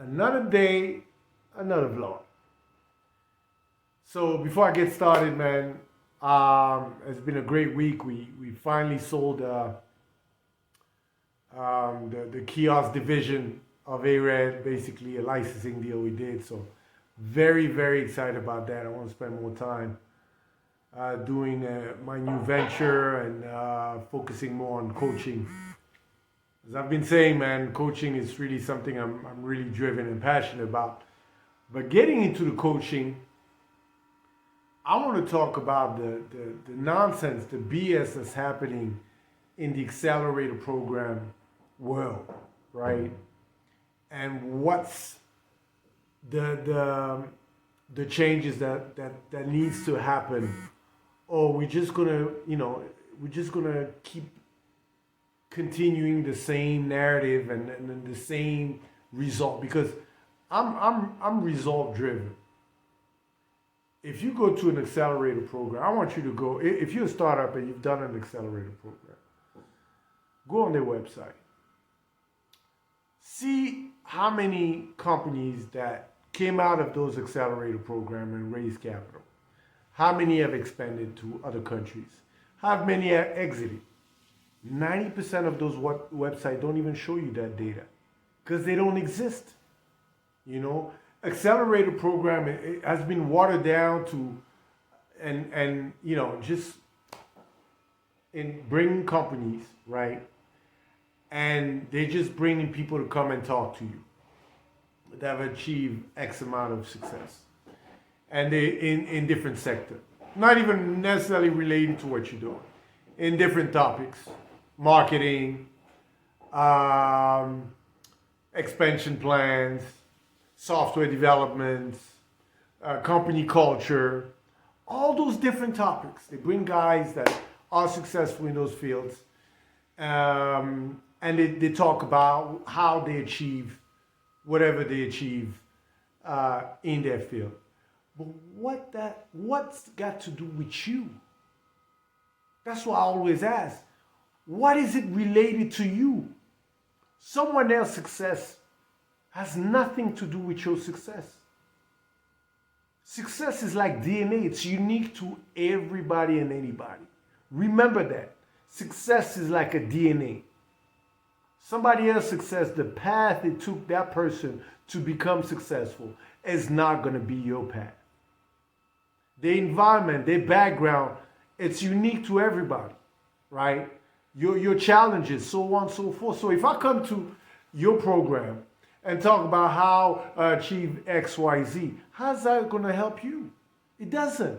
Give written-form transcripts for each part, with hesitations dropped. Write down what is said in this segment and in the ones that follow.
Another day, another vlog. So before I get started, man, it's been a great week. We finally sold the kiosk division of ARED, basically a licensing deal we did. So very excited about that. I want to spend more time doing my new venture and focusing more on coaching. As I've been saying, man, coaching is really something I'm really driven and passionate about. But getting into the coaching, I want to talk about the nonsense, the BS that's happening in the Accelerator program world, right? And what's the changes that needs to happen, or we're just gonna keep continuing the same narrative and the same result, because I'm result driven. If you go to an accelerator program, I want you to go, if you're a startup and you've done an accelerator program, go on their website. See how many companies that came out of those accelerator programs and raised capital. How many have expanded to other countries? How many have exited? 90% of those websites don't even show you that data because they don't exist. Accelerator program, it has been watered down to, and just in bringing companies, right? And they're just bringing people to come and talk to you that have achieved X amount of success, and they in different sectors, not even necessarily related to what you're doing, in different topics, marketing, expansion plans, software development, company culture, all those different topics. They bring guys that are successful in those fields, and they talk about how they achieve whatever they achieve in their field. But what's got to do with you? That's what I always ask. What is it related to you? Someone else's success has nothing to do with your success. Success is like DNA. It's unique to everybody and anybody. Remember that. Success is like a DNA. Somebody else's success, the path it took that person to become successful, is not going to be your path. Their environment, their background, it's unique to everybody, right? Your challenges, so on and so forth. So if I come to your program and talk about how I achieve X, Y, Z, how's that going to help you? It doesn't.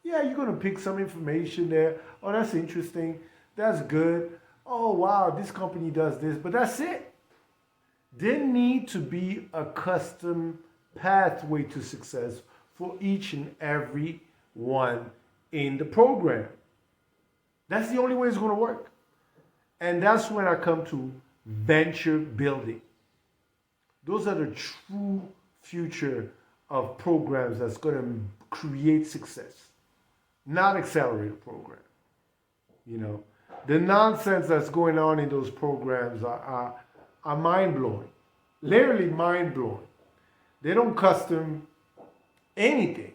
Yeah, you're going to pick some information there. Oh, that's interesting. That's good. Oh, wow, this company does this. But that's it. There need to be a custom pathway to success for each and every one in the program. That's the only way it's going to work. And that's when I come to venture building. Those are the true future of programs that's going to create success, not accelerator program. The nonsense that's going on in those programs are mind-blowing, literally mind-blowing. They don't custom anything,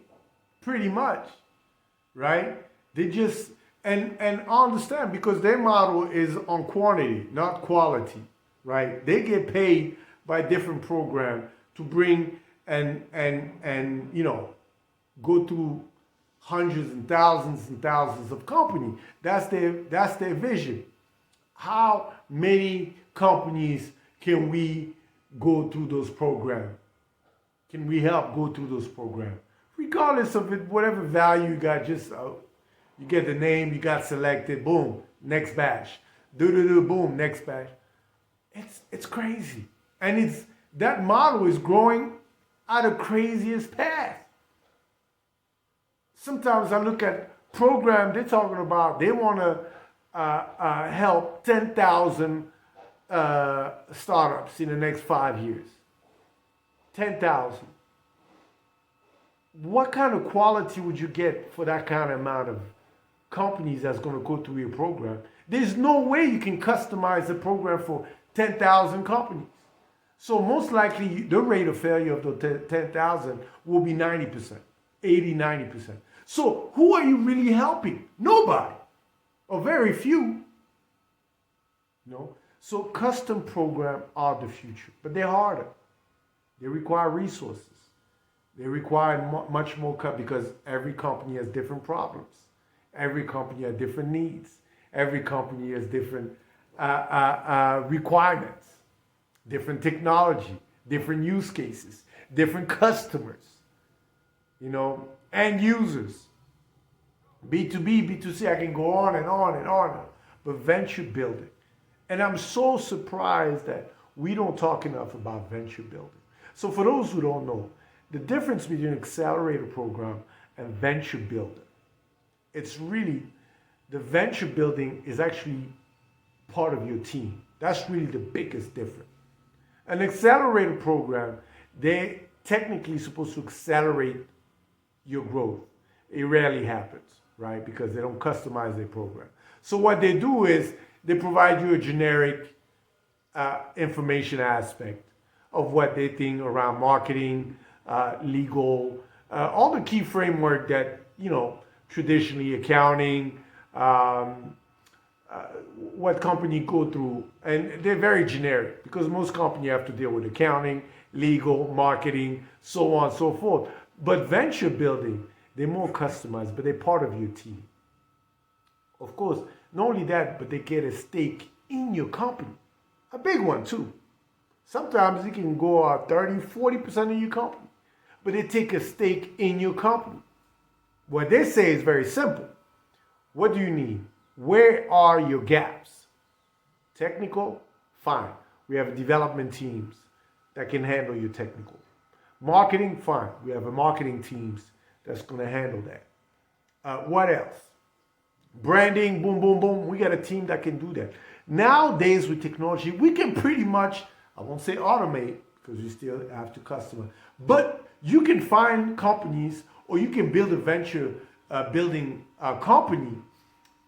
pretty much, right? They just, and I understand, because their model is on quantity, not quality, right? They get paid by different program to bring and go through hundreds and thousands of companies. That's their vision. How many companies can we go through those programs? Can we help go through those programs? Regardless of it, whatever value you got, just you get the name, you got selected, boom, next batch. Boom, next batch. It's crazy. And that model is growing at a craziest path. Sometimes I look at programs they're talking about, they want to help 10,000 startups in the next 5 years. 10,000. What kind of quality would you get for that kind of amount of companies that's going to go through your program? There's no way you can customize a program for 10,000 companies. So most likely the rate of failure of the 10,000 will be 90%, 80, 90%. So who are you really helping? Nobody, or very few. No. So custom programs are the future, but they're harder. They require resources. They require much more because every company has different problems. Every company has different needs. Every company has different requirements, different technology, different use cases, different customers, end users. B2B, B2C, I can go on and on and on. But venture building. And I'm so surprised that we don't talk enough about venture building. So for those who don't know, the difference between an accelerator program and venture building, it's really, the venture building is actually part of your team. That's really the biggest difference. An accelerator program, they're technically supposed to accelerate your growth. It rarely happens, right? Because they don't customize their program. So what they do is they provide you a generic information aspect of what they think around marketing, legal, all the key framework that, traditionally accounting, what company go through. And they're very generic because most companies have to deal with accounting, legal, marketing, so on and so forth. But venture building, they're more customized, but they're part of your team. Of course, not only that, but they get a stake in your company. A big one too. Sometimes it can go out 30, 40% of your company. But they take a stake in your company. What they say is very simple. What do you need? Where are your gaps? Technical? Fine. We have development teams that can handle your technical. Marketing? Fine. We have a marketing teams that's going to handle that. What else? Branding, boom, boom, boom. We got a team that can do that. Nowadays with technology, we can pretty much, I won't say automate because we still have to customer, but you can find companies or you can build a venture building company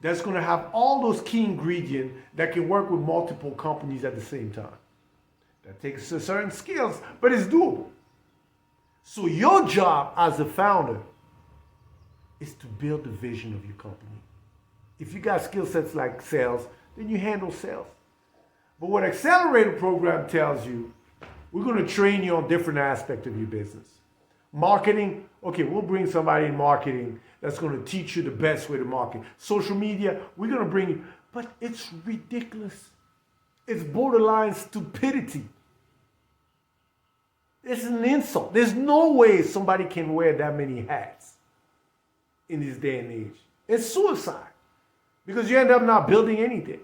that's going to have all those key ingredients that can work with multiple companies at the same time. That takes certain skills, but it's doable. So your job as a founder is to build the vision of your company. If you got skill sets like sales, then you handle sales. But what Accelerator program tells you, we're going to train you on different aspects of your business. Marketing, okay, we'll bring somebody in marketing that's going to teach you the best way to market. Social media, we're going to bring you, but it's ridiculous. It's borderline stupidity. It's an insult. There's no way somebody can wear that many hats in this day and age. It's suicide because you end up not building anything.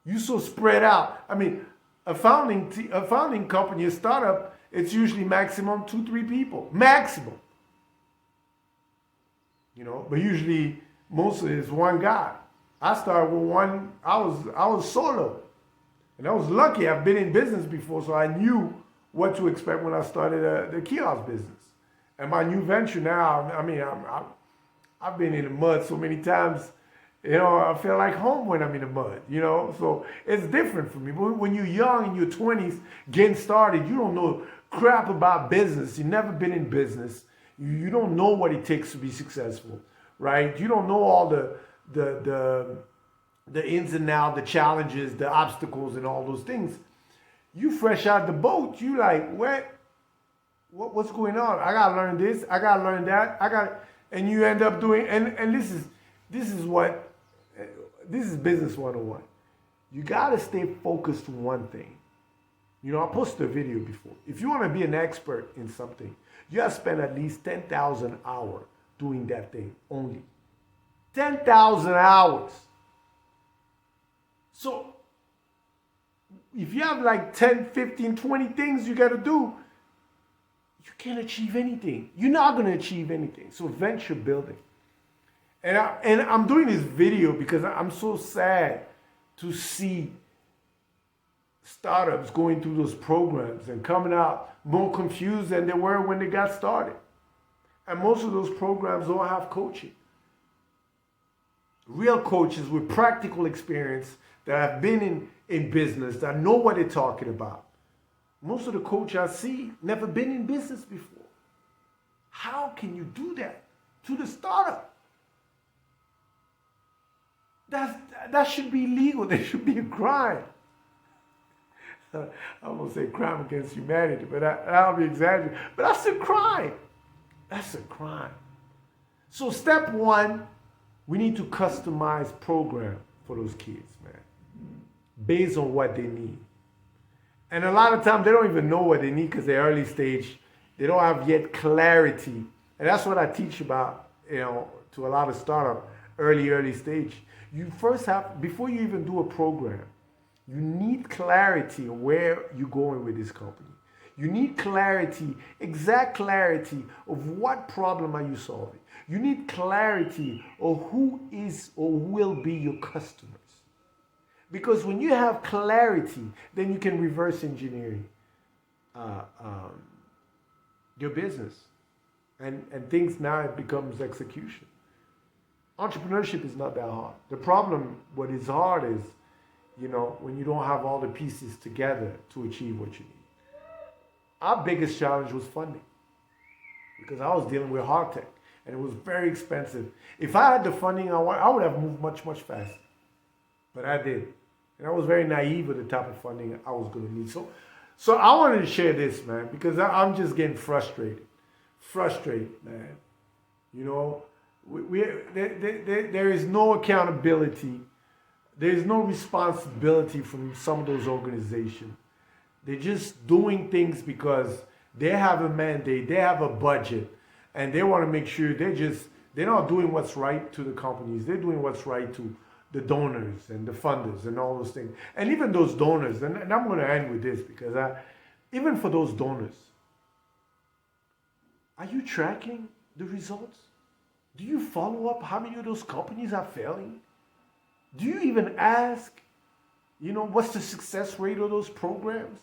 You're so spread out. I mean, a founding company, a startup, it's usually maximum 2-3 people, maximum. But usually most of it is one guy. I started with one. I was solo, and I was lucky. I've been in business before, so I knew what to expect when I started the kiosk business. And my new venture now, I mean, I've been in the mud so many times. I feel like home when I'm in the mud, So it's different for me. But when you're young, in your 20s, getting started, you don't know crap about business. You've never been in business. You don't know what it takes to be successful, right? You don't know all the ins and outs, the challenges, the obstacles, and all those things. You fresh out the boat. You like, what's going on? I gotta learn this. I gotta learn that. And you end up doing. And this is business 101. You gotta stay focused on one thing. I posted a video before. If you want to be an expert in something, you gotta spend at least 10,000 hours doing that thing only. 10,000 hours. So if you have like 10, 15, 20 things you gotta do, you can't achieve anything. You're not gonna achieve anything. So venture building. And I'm doing this video because I'm so sad to see startups going through those programs and coming out more confused than they were when they got started. And most of those programs don't have coaching. Real coaches with practical experience that have been in business, that know what they're talking about. Most of the coach I see never been in business before. How can you do that to the startup? That should be illegal. That should be a crime. I won't say crime against humanity, but I'll be exaggerating. But that's a crime. That's a crime. So step one, we need to customize program for those kids, man, based on what they need. And a lot of times they don't even know what they need because they're early stage. They don't have yet clarity. And that's what I teach about, to a lot of startup, early stage. You first have, before you even do a program, you need clarity on where you're going with this company. You need clarity, exact clarity of what problem are you solving. You need clarity of who is or will be your customers. Because when you have clarity, then you can reverse engineer your business. And things now it becomes execution. Entrepreneurship is not that hard. The problem, what is hard is, when you don't have all the pieces together to achieve what you need. Our biggest challenge was funding. Because I was dealing with hard tech. And it was very expensive. If I had the funding I would have moved much, much faster. But I did. And I was very naive with the type of funding I was going to need. So I wanted to share this, man, because I'm just getting frustrated. Frustrated, man. There is no accountability. There is no responsibility from some of those organizations. They're just doing things because they have a mandate, they have a budget, and they want to make sure they're not doing what's right to the companies. They're doing what's right to the donors and the funders and all those things. And even those donors, and I'm going to end with this because even for those donors, are you tracking the results? Do you follow up how many of those companies are failing? Do you even ask, what's the success rate of those programs?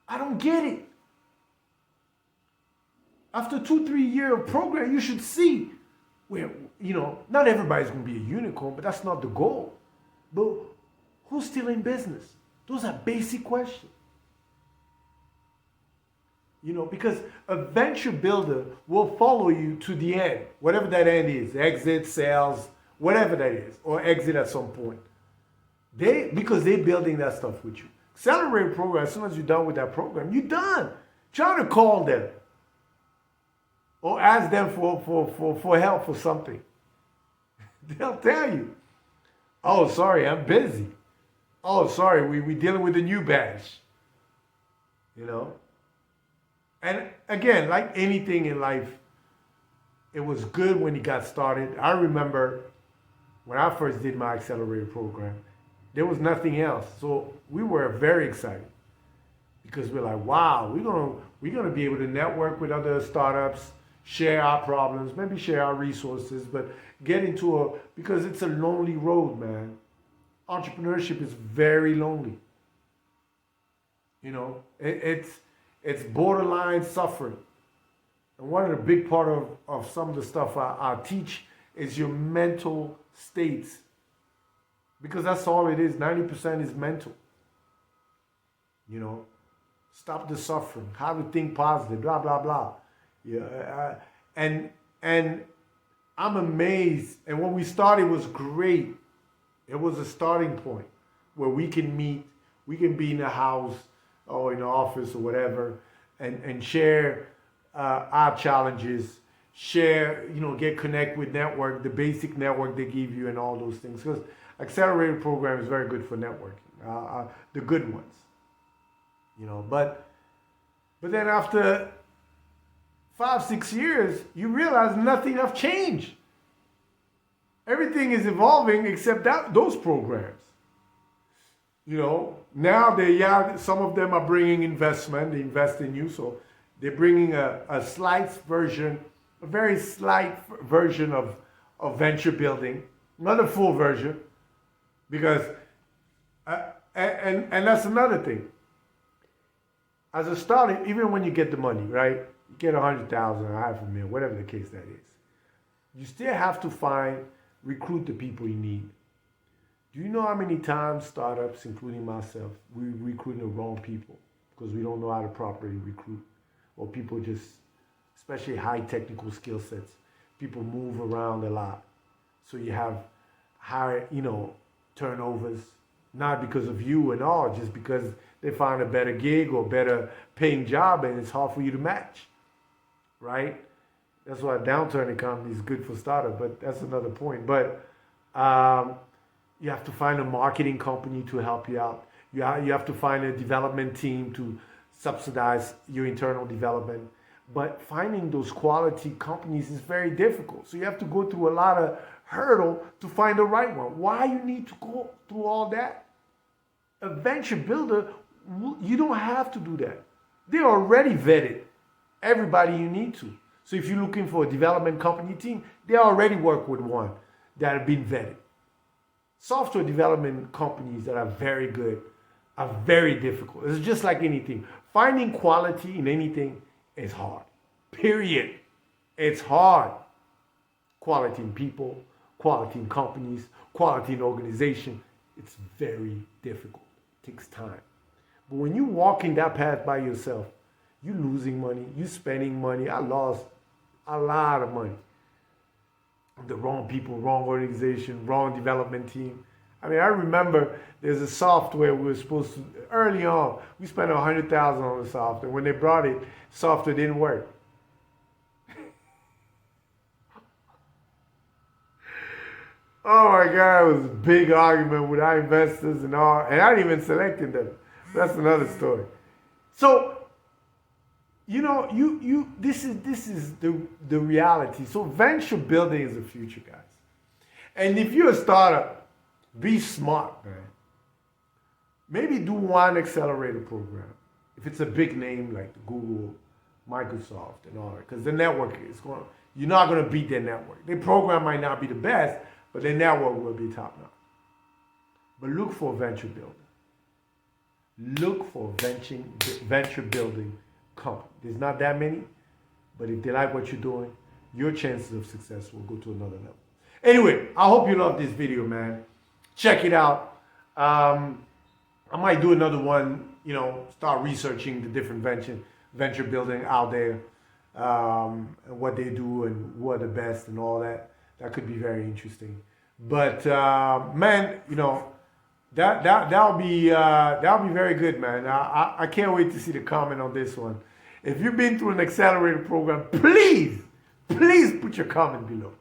I don't get it. After 2-3 years of program, you should see where, not everybody's going to be a unicorn, but that's not the goal. But who's still in business? Those are basic questions. Because a venture builder will follow you to the end, whatever that end is, exit, sales, whatever that is, or exit at some point. Because they're building that stuff with you. Accelerator program, as soon as you're done with that program, you're done. Try to call them or ask them for help for something. They'll tell you, oh, sorry, I'm busy. Oh, sorry, we're dealing with a new batch. And again, like anything in life, it was good when it got started. I remember when I first did my Accelerator program, there was nothing else. So we were very excited because we're like, wow, we're gonna be able to network with other startups, share our problems, maybe share our resources, but get into because it's a lonely road, man. Entrepreneurship is very lonely. It's borderline suffering. And one of the big part of some of the stuff I teach is your mental states. Because that's all it is. 90% is mental. Stop the suffering. How to think positive, blah, blah, blah. Yeah, and I'm amazed. And when we started, it was great. It was a starting point where we can meet, we can be in a house or in the office or whatever, and share our challenges, share, get connect with network, the basic network they give you and all those things. Because Accelerator program is very good for networking, the good ones. But then after 5-6 years, you realize nothing have changed. Everything is evolving except those programs. Now some of them are bringing investment. They invest in you, so they're bringing a very slight version of venture building, not a full version, because and that's another thing. As a starter, even when you get the money, right? You get 100,000, $500,000, whatever the case that is. You still have to recruit the people you need. Do you know how many times startups, including myself, we recruiting the wrong people? because we don't know how to properly recruit, or people just, especially high technical skill sets, people move around a lot. So you have higher, turnovers, not because of you and all, just because they find a better gig or better paying job and it's hard for you to match, right? That's why a downturn economy is good for startup, but that's another point. But you have to find a marketing company to help you out. You have to find a development team to subsidize your internal development. But finding those quality companies is very difficult. So you have to go through a lot of hurdle to find the right one. Why you need to go through all that? A venture builder, you don't have to do that. They're already vetted. Everybody you need to. So if you're looking for a development company team, they already work with one that have been vetted. Software development companies that are very good are very difficult. It's just like anything. Finding quality in anything is hard. Period. It's hard. Quality in people, quality in companies, quality in organization. It's very difficult. It takes time. But when you walk in that path by yourself, you're losing money, you're spending money. I lost a lot of money. The wrong people, wrong organization, wrong development team. I mean, I remember there's a software we were supposed to, early on, we spent $100,000 on the software. When they brought it, software didn't work. Oh my God, it was a big argument with our investors and all, and I didn't even selected them. That's another story. So, this is the reality. So venture building is the future, guys. And if you're a startup, be smart, man. Maybe do one accelerator program. If it's a big name like Google, Microsoft, and all that, because the network you're not going to beat their network. Their program might not be the best, but their network will be top notch. But look for venture building. Look for venture building company. There's not that many, but if they like what you're doing, your chances of success will go to another level. Anyway, I hope you love this video, man. Check it out. I might do another one, start researching the different venture building out there, and what they do and who are the best and all that. That could be very interesting. But man, that'll be very good, man. I can't wait to see the comment on this one. If you've been through an accelerator program, please put your comment below.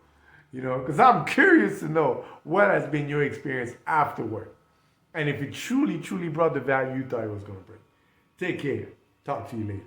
Because I'm curious to know what has been your experience afterward. And if it truly brought the value you thought it was going to bring. Take care. Talk to you later.